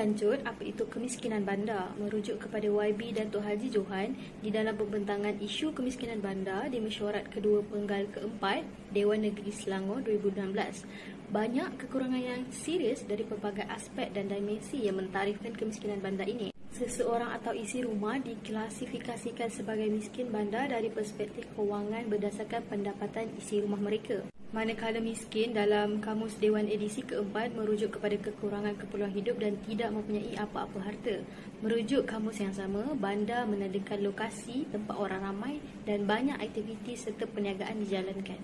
lanjut apa itu kemiskinan bandar merujuk kepada YB dan Tok Haji Johan di dalam pembentangan isu kemiskinan bandar di mesyuarat kedua penggal keempat Dewan Negeri Selangor 2016. Banyak kekurangan yang serius dari pelbagai aspek dan dimensi yang mentarifkan kemiskinan bandar ini. Seseorang atau isi rumah diklasifikasikan sebagai miskin bandar dari perspektif kewangan berdasarkan pendapatan isi rumah mereka. Manakala miskin dalam Kamus Dewan edisi keempat merujuk kepada kekurangan keperluan hidup dan tidak mempunyai apa-apa harta. Merujuk kamus yang sama, bandar menandakan lokasi tempat orang ramai dan banyak aktiviti serta perniagaan dijalankan.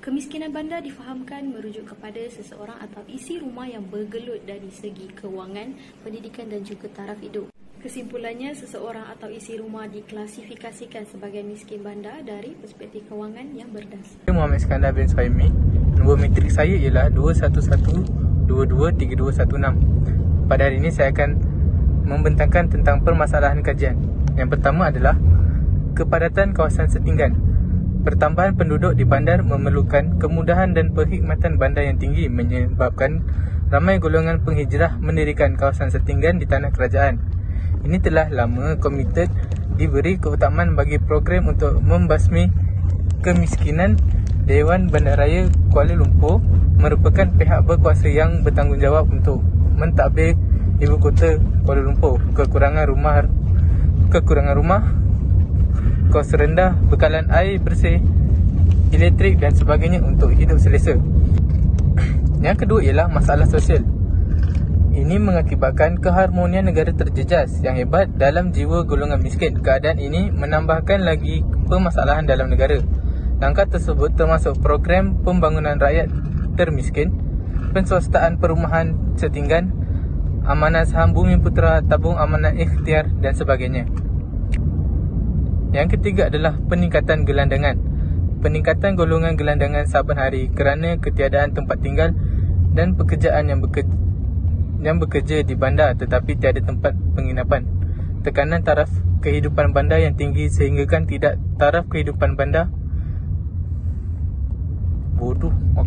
Kemiskinan bandar difahamkan merujuk kepada seseorang atau isi rumah yang bergelut dari segi kewangan, pendidikan dan juga taraf hidup. Kesimpulannya, seseorang atau isi rumah diklasifikasikan sebagai miskin bandar dari perspektif kewangan yang berdasar. Saya Muhammad Iskandar bin Suhaimi. Nombor metrik saya ialah 211223216. Pada hari ini saya akan membentangkan tentang permasalahan kajian. Yang pertama adalah kepadatan kawasan setinggan. Pertambahan penduduk di bandar memerlukan kemudahan dan perkhidmatan bandar yang tinggi menyebabkan ramai golongan penghijrah mendirikan kawasan setinggan di tanah kerajaan. Ini telah lama komited diberi keutamaan bagi program untuk membasmi kemiskinan. Dewan Bandaraya Kuala Lumpur merupakan pihak berkuasa yang bertanggungjawab untuk mentadbir ibu kota Kuala Lumpur. Kekurangan rumah, kos rendah, bekalan air bersih, elektrik dan sebagainya untuk hidup selesa. Yang kedua ialah masalah sosial. Ini mengakibatkan keharmonian negara terjejas yang hebat dalam jiwa golongan miskin. Keadaan ini menambahkan lagi permasalahan dalam negara. Langkah tersebut termasuk program pembangunan rakyat termiskin, penswastaan perumahan setinggan, amanah saham Bumi Putera, tabung amanah ikhtiar dan sebagainya. Yang ketiga adalah peningkatan gelandangan. Peningkatan golongan gelandangan saban hari kerana ketiadaan tempat tinggal dan pekerjaan yang bekerja di bandar tetapi tiada tempat penginapan. Tekanan taraf kehidupan bandar yang tinggi sehinggakan tidak taraf kehidupan bandar.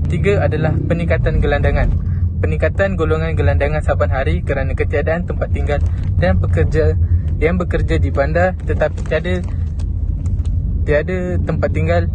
Tiga adalah peningkatan gelandangan. Peningkatan golongan gelandangan saban hari kerana ketiadaan tempat tinggal dan pekerja yang bekerja di bandar tetapi tiada tempat tinggal.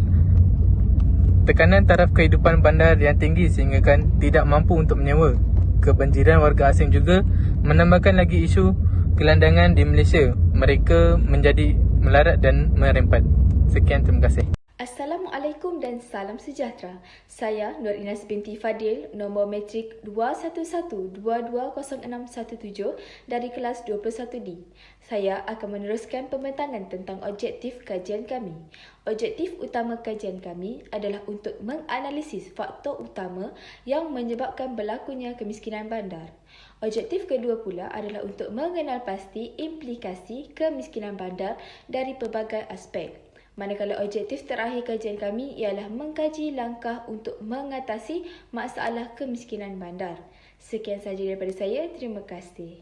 Tekanan taraf kehidupan bandar yang tinggi sehinggakan tidak mampu untuk menyewa. Kebanjiran warga asing juga menambahkan lagi isu gelandangan di Malaysia. Mereka menjadi melarat dan merempat. Sekian, terima kasih. Assalamualaikum dan salam sejahtera. Saya Nur Inas binti Fadil, nombor metrik 211220617 dari kelas 21D. Saya akan meneruskan pembentangan tentang objektif kajian kami. Objektif utama kajian kami adalah untuk menganalisis faktor utama yang menyebabkan berlakunya kemiskinan bandar. Objektif kedua pula adalah untuk mengenal pasti implikasi kemiskinan bandar dari pelbagai aspek. Manakala objektif terakhir kajian kami ialah mengkaji langkah untuk mengatasi masalah kemiskinan bandar. Sekian sahaja daripada saya. Terima kasih.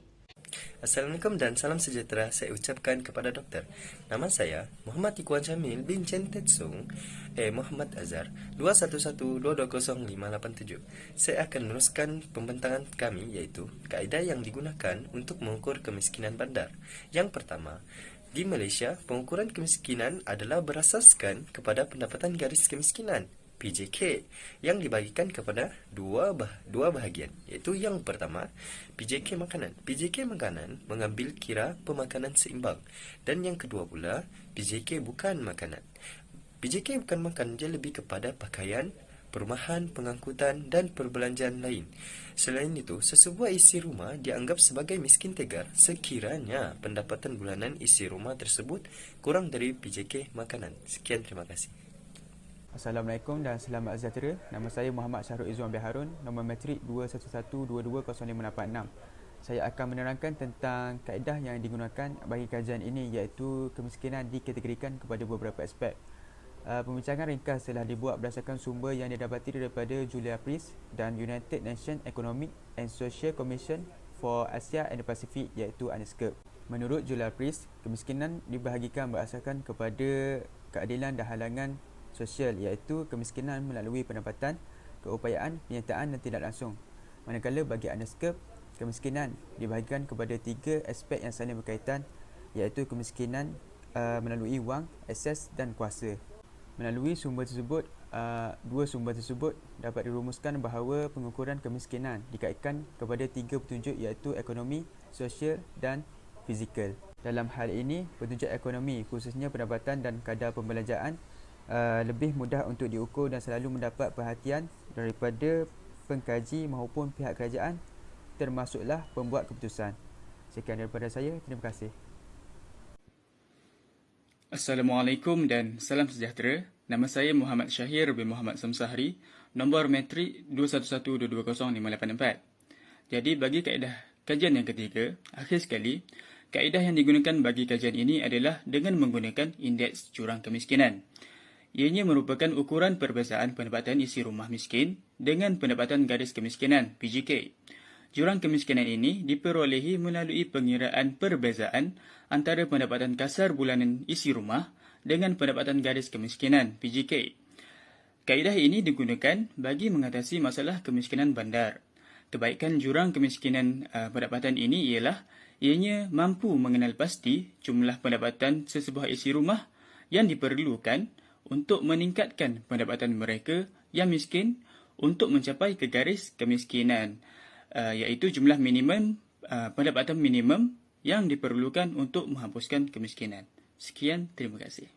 Assalamualaikum dan salam sejahtera saya ucapkan kepada doktor. Nama saya Muhammad Ikhwan Syamil bin Tetsung Muhammad Azhar 211220587. Saya akan meneruskan pembentangan kami iaitu kaedah yang digunakan untuk mengukur kemiskinan bandar. Yang pertama, di Malaysia, pengukuran kemiskinan adalah berasaskan kepada pendapatan garis kemiskinan PJK yang dibagikan kepada dua bahagian, iaitu yang pertama PJK makanan. PJK makanan mengambil kira pemakanan seimbang, dan yang kedua pula PJK bukan makanan. PJK bukan makanan dia lebih kepada pakaian, perumahan, pengangkutan dan perbelanjaan lain. Selain itu, sesebuah isi rumah dianggap sebagai miskin tegar sekiranya pendapatan bulanan isi rumah tersebut kurang dari PJK makanan. Sekian, terima kasih. Assalamualaikum dan selamat sejahtera. Nama saya Muhammad Syahrul Izzuan bin Harun, nombor metrik 211220586. Saya akan menerangkan tentang kaedah yang digunakan bagi kajian ini iaitu kemiskinan dikategorikan kepada beberapa aspek. Pembincangan ringkas telah dibuat berdasarkan sumber yang didapati daripada Julia Priest dan United Nations Economic and Social Commission for Asia and the Pacific iaitu UNESCOP. Menurut Julia Priest, kemiskinan dibahagikan berdasarkan kepada keadilan dan halangan sosial iaitu kemiskinan melalui pendapatan, keupayaan, penyertaan dan tidak langsung. Manakala bagi UNESCOP, Kemiskinan dibahagikan kepada 3 aspek yang saling berkaitan, iaitu kemiskinan melalui wang, akses dan kuasa. Melalui dua sumber tersebut dapat dirumuskan bahawa pengukuran kemiskinan dikaitkan kepada 3 petunjuk, iaitu ekonomi, sosial dan fizikal. Dalam hal ini, petunjuk ekonomi khususnya pendapatan dan kadar pembelanjaan lebih mudah untuk diukur dan selalu mendapat perhatian daripada pengkaji maupun pihak kerajaan, termasuklah pembuat keputusan. Sekian daripada saya, terima kasih. Assalamualaikum dan salam sejahtera. Nama saya Muhammad Syahir bin Muhammad Samsahri, nombor metrik 211220584. Jadi bagi kaedah kajian yang ketiga, akhir sekali, kaedah yang digunakan bagi kajian ini adalah dengan menggunakan indeks jurang kemiskinan. Ianya merupakan ukuran perbezaan pendapatan isi rumah miskin dengan pendapatan garis kemiskinan (PGK). Jurang kemiskinan ini diperolehi melalui pengiraan perbezaan antara pendapatan kasar bulanan isi rumah dengan pendapatan garis kemiskinan (PGK). Kaedah ini digunakan bagi mengatasi masalah kemiskinan bandar. Kebaikan jurang kemiskinan pendapatan ini ialah ianya mampu mengenal pasti jumlah pendapatan sesebuah isi rumah yang diperlukan untuk meningkatkan pendapatan mereka yang miskin untuk mencapai ke garis kemiskinan, iaitu jumlah minimum pendapatan minimum yang diperlukan untuk menghapuskan kemiskinan. Sekian, terima kasih.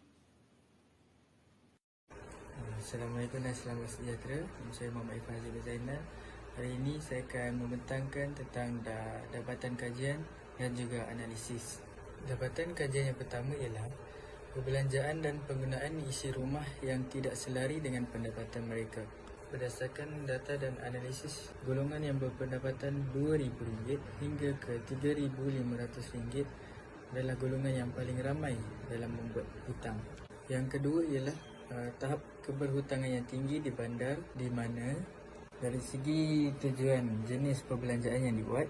Assalamualaikum dan selamat sejahtera. Saya Muhammad Ifan Azizul Zainal. Hari ini saya akan membentangkan tentang dapatan kajian dan juga analisis. Dapatan kajian yang pertama ialah perbelanjaan dan penggunaan isi rumah yang tidak selari dengan pendapatan mereka. Berdasarkan data dan analisis, golongan yang berpendapatan RM2,000 hingga ke RM3,500 adalah golongan yang paling ramai dalam membuat hutang. Yang kedua ialah tahap keberhutangan yang tinggi di bandar, di mana dari segi tujuan jenis perbelanjaan yang dibuat,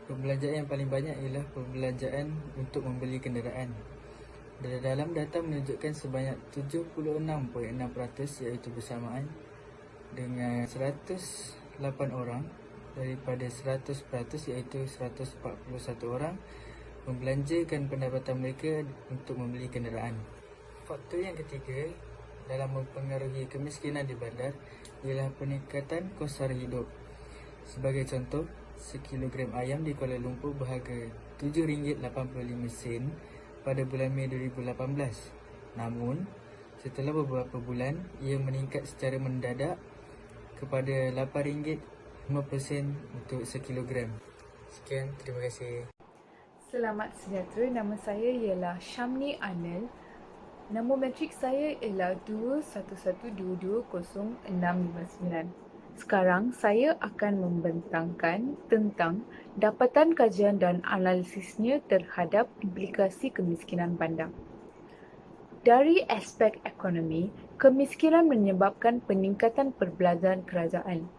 perbelanjaan yang paling banyak ialah perbelanjaan untuk membeli kenderaan. Dalam data menunjukkan sebanyak 76.6%, iaitu bersamaan dengan 108 orang daripada 100%, iaitu 141 orang membelanjakan pendapatan mereka untuk membeli kenderaan. Faktor yang ketiga dalam mempengaruhi kemiskinan di bandar ialah peningkatan kos sara hidup. Sebagai contoh, sekilogram ayam di Kuala Lumpur berharga RM7.85 pada bulan Mei 2018. Namun, setelah beberapa bulan, ia meningkat secara mendadak kepada RM8.50 untuk sekilogram. Sekian, terima kasih. Selamat sejahtera, nama saya ialah Syamni Anil. Nombor metrik saya ialah 211220659. Sekarang saya akan membentangkan tentang dapatan kajian dan analisisnya terhadap implikasi kemiskinan bandar. Dari aspek ekonomi, kemiskinan menyebabkan peningkatan perbelanjaan kerajaan.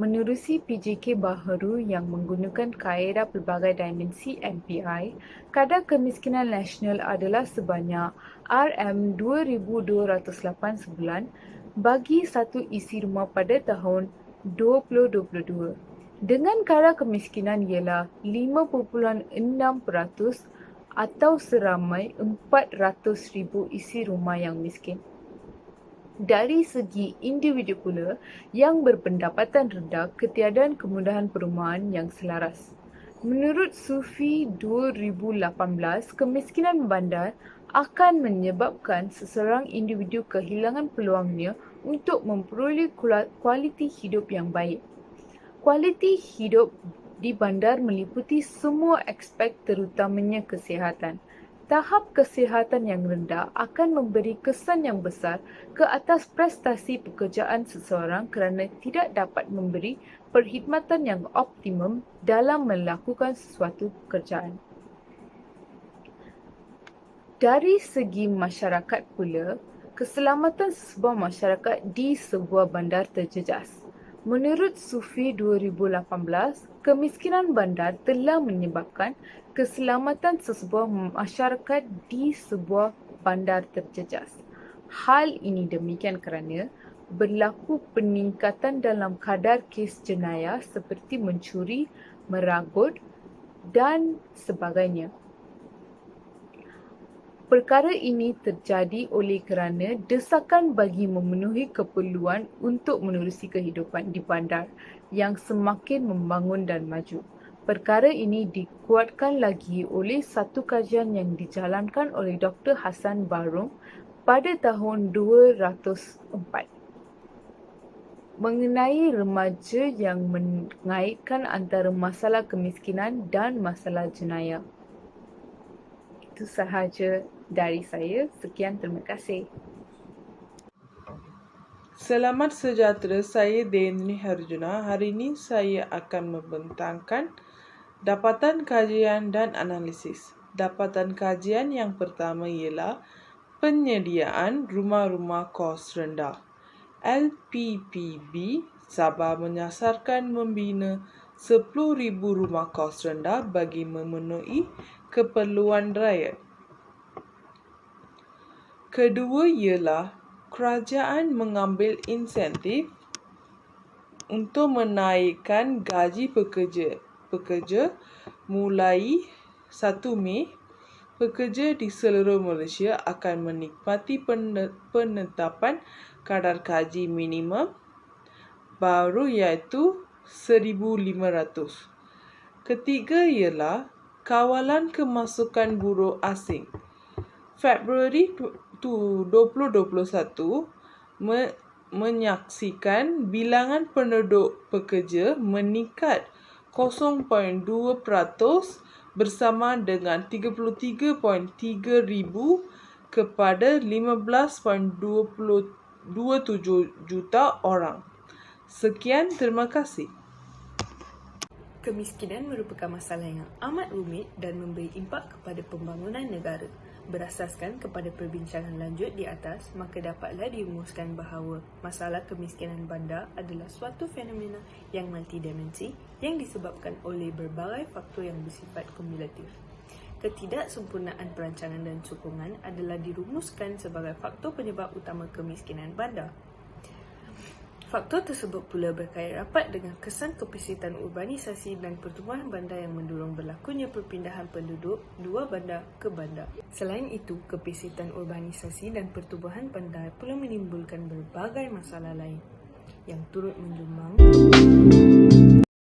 Menerusi PJK baharu yang menggunakan kaedah pelbagai dimensi MPI, kadar kemiskinan nasional adalah sebanyak RM2,208 sebulan bagi satu isi rumah pada tahun 2022. Dengan kadar kemiskinan ialah 5.6% atau seramai 400,000 isi rumah yang miskin. Dari segi individu pula yang berpendapatan rendah, ketiadaan kemudahan perumahan yang selaras. Menurut SUFI 2018, kemiskinan bandar akan menyebabkan seseorang individu kehilangan peluangnya untuk memperoleh kualiti hidup yang baik. Kualiti hidup di bandar meliputi semua aspek, terutamanya kesihatan. Tahap kesihatan yang rendah akan memberi kesan yang besar ke atas prestasi pekerjaan seseorang kerana tidak dapat memberi perkhidmatan yang optimum dalam melakukan sesuatu pekerjaan. Dari segi masyarakat pula, keselamatan sebuah masyarakat di sebuah bandar terjejas. Menurut SUFI 2018, kemiskinan bandar telah menyebabkan keselamatan sesebuah masyarakat di sebuah bandar terjejas. Hal ini demikian kerana berlaku peningkatan dalam kadar kes jenayah seperti mencuri, meragut dan sebagainya. Perkara ini terjadi oleh kerana desakan bagi memenuhi keperluan untuk menerusi kehidupan di bandar yang semakin membangun dan maju. Perkara ini dikuatkan lagi oleh satu kajian yang dijalankan oleh Dr. Hassan Barung pada tahun 204 mengenai remaja yang mengaitkan antara masalah kemiskinan dan masalah jenayah. Itu sahaja dari saya. Sekian, terima kasih. Selamat sejahtera, saya Dendri Harjuna. Hari ini saya akan membentangkan dapatan kajian dan analisis. Dapatan kajian yang pertama ialah penyediaan rumah-rumah kos rendah. LPPB Sabah menyasarkan membina 10,000 rumah kos rendah bagi memenuhi keperluan rakyat. Kedua ialah kerajaan mengambil insentif untuk menaikkan gaji pekerja mulai 1 Mei. Pekerja di seluruh Malaysia akan menikmati penetapan kadar gaji minimum baru iaitu 1,500. Ketiga ialah kawalan kemasukan buruh asing. Februari 2021 menyaksikan bilangan penduduk pekerja meningkat 0.2% bersama dengan 33.3 ribu kepada 15.27 juta orang. Sekian, terima kasih. Kemiskinan merupakan masalah yang amat rumit dan memberi impak kepada pembangunan negara. Berasaskan kepada perbincangan lanjut di atas, maka dapatlah dirumuskan bahawa masalah kemiskinan bandar adalah suatu fenomena yang multidimensi yang disebabkan oleh berbagai faktor yang bersifat kumulatif. Ketidaksempurnaan perancangan dan sokongan adalah dirumuskan sebagai faktor penyebab utama kemiskinan bandar. Faktor tersebut pula berkait rapat dengan kesan kepesitan urbanisasi dan pertumbuhan bandar yang mendorong berlakunya perpindahan penduduk dua bandar ke bandar. Selain itu, kepesitan urbanisasi dan pertumbuhan bandar pula menimbulkan berbagai masalah lain yang turut menyumbang